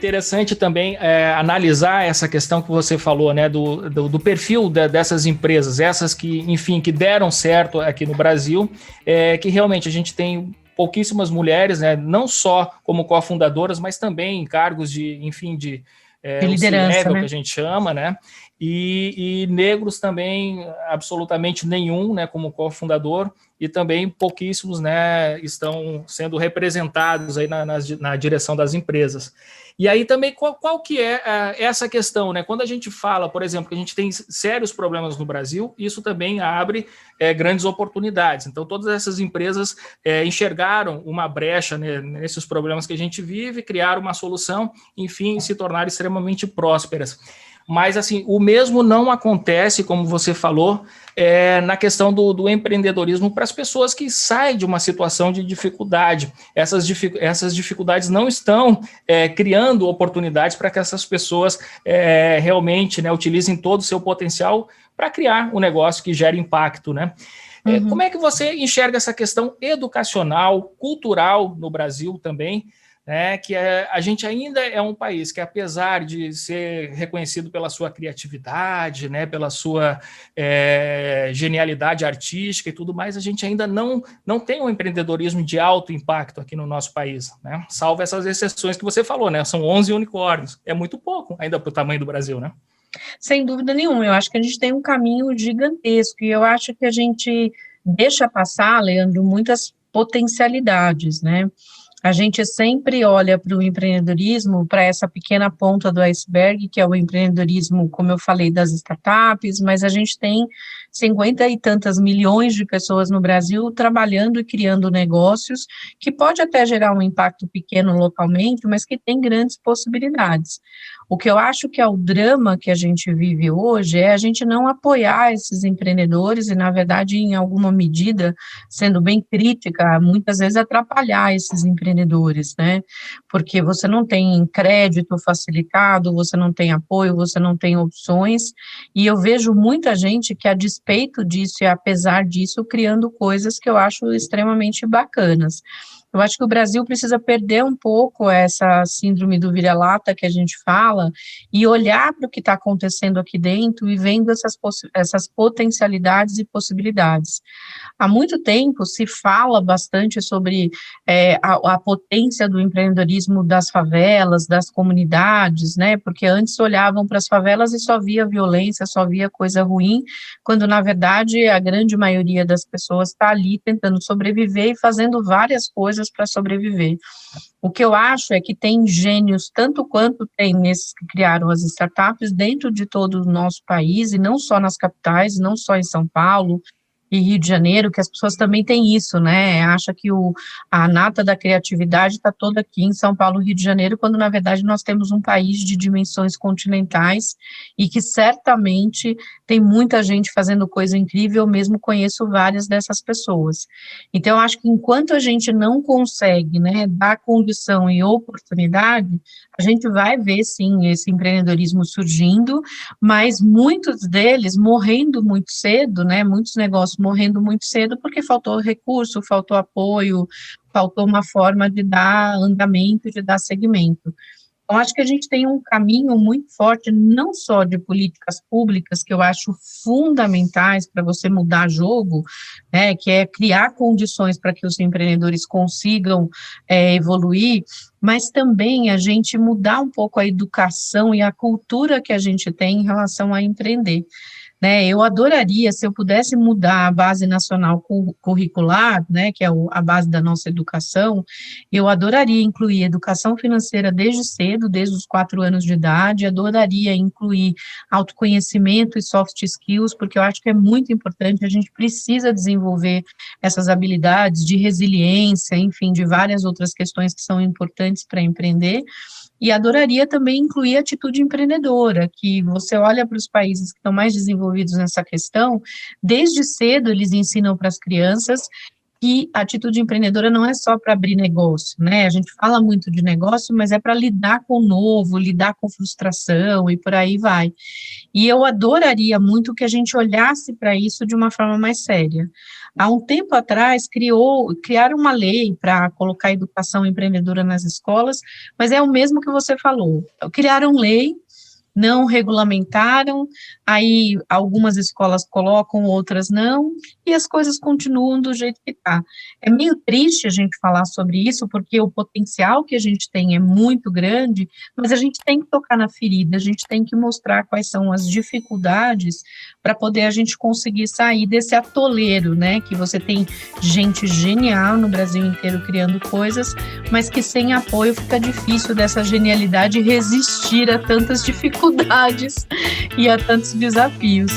interessante também analisar essa questão que você falou, né, do perfil dessas empresas, essas que, enfim, que deram certo aqui no Brasil, que realmente a gente tem pouquíssimas mulheres, né, não só como cofundadoras, mas também em cargos de, enfim, de liderança, C-level, né? que a gente chama, né? E negros também, absolutamente nenhum, né, como cofundador, e também pouquíssimos, né, estão sendo representados aí na direção das empresas. E aí também, qual que é essa questão, né? Quando a gente fala, por exemplo, que a gente tem sérios problemas no Brasil, isso também abre grandes oportunidades. Então, todas essas empresas enxergaram uma brecha, né, nesses problemas que a gente vive, criaram uma solução, enfim, se tornaram extremamente prósperas. Mas, assim, o mesmo não acontece, como você falou, na questão do empreendedorismo para as pessoas que saem de uma situação de dificuldade. Essas dificuldades não estão criando oportunidades para que essas pessoas realmente, né, utilizem todo o seu potencial para criar um negócio que gere impacto, né? Como é que você enxerga essa questão educacional, cultural no Brasil também, né, que a gente ainda é um país que, apesar de ser reconhecido pela sua criatividade, né, pela sua genialidade artística e tudo mais, a gente ainda não tem um empreendedorismo de alto impacto aqui no nosso país, né, salvo essas exceções que você falou, né, são 11 unicórnios, é muito pouco ainda para o tamanho do Brasil, né? Sem dúvida nenhuma, eu acho que a gente tem um caminho gigantesco, e eu acho que a gente deixa passar, Leandro, muitas potencialidades, né? A gente sempre olha para o empreendedorismo, para essa pequena ponta do iceberg, que é o empreendedorismo, como eu falei, das startups, mas a gente tem 50 e tantas milhões de pessoas no Brasil trabalhando e criando negócios, que pode até gerar um impacto pequeno localmente, mas que tem grandes possibilidades. O que eu acho que é o drama que a gente vive hoje é a gente não apoiar esses empreendedores e, na verdade, em alguma medida, sendo bem crítica, muitas vezes atrapalhar esses empreendedores, né? Porque você não tem crédito facilitado, você não tem apoio, você não tem opções, e eu vejo muita gente que, a despeito disso e apesar disso, criando coisas que eu acho extremamente bacanas. Eu acho que o Brasil precisa perder um pouco essa síndrome do vira-lata que a gente fala e olhar para o que está acontecendo aqui dentro e vendo essas potencialidades e possibilidades. Há muito tempo se fala bastante sobre a potência do empreendedorismo das favelas, das comunidades, né? Porque antes olhavam para as favelas e só via violência, só via coisa ruim, quando na verdade a grande maioria das pessoas está ali tentando sobreviver e fazendo várias coisas para sobreviver. O que eu acho é que tem gênios, tanto quanto tem nesses que criaram as startups, dentro de todo o nosso país, e não só nas capitais, não só em São Paulo e Rio de Janeiro, que as pessoas também têm isso, né? Acha que a nata da criatividade está toda aqui em São Paulo, Rio de Janeiro, quando na verdade nós temos um país de dimensões continentais e que certamente tem muita gente fazendo coisa incrível, eu mesmo conheço várias dessas pessoas. Então, eu acho que enquanto a gente não consegue, né, dar condição e oportunidade, a gente vai ver, sim, esse empreendedorismo surgindo, mas muitos deles morrendo muito cedo, né, muitos negócios morrendo muito cedo porque faltou recurso, faltou apoio, faltou uma forma de dar andamento, de dar segmento. Então, acho que a gente tem um caminho muito forte, não só de políticas públicas, que eu acho fundamentais para você mudar jogo, né, que é criar condições para que os empreendedores consigam evoluir, mas também a gente mudar um pouco a educação e a cultura que a gente tem em relação a empreender. Né, eu adoraria, se eu pudesse mudar a base nacional curricular, né, que é a base da nossa educação, eu adoraria incluir educação financeira desde cedo, desde os 4 anos de idade, adoraria incluir autoconhecimento e soft skills, porque eu acho que é muito importante, a gente precisa desenvolver essas habilidades de resiliência, enfim, de várias outras questões que são importantes para empreender. E adoraria também incluir a atitude empreendedora, que você olha para os países que estão mais desenvolvidos nessa questão, desde cedo eles ensinam para as crianças que a atitude empreendedora não é só para abrir negócio, né? A gente fala muito de negócio, mas é para lidar com o novo, lidar com frustração e por aí vai. E eu adoraria muito que a gente olhasse para isso de uma forma mais séria. Há um tempo atrás, criaram uma lei para colocar a educação empreendedora nas escolas, mas é o mesmo que você falou. Criaram lei, não regulamentaram, aí algumas escolas colocam, outras não, e as coisas continuam do jeito que está. É meio triste a gente falar sobre isso, porque o potencial que a gente tem é muito grande, mas a gente tem que tocar na ferida, a gente tem que mostrar quais são as dificuldades para poder a gente conseguir sair desse atoleiro, né, que você tem gente genial no Brasil inteiro criando coisas, mas que sem apoio fica difícil dessa genialidade resistir a tantas dificuldades e a tantos desafios.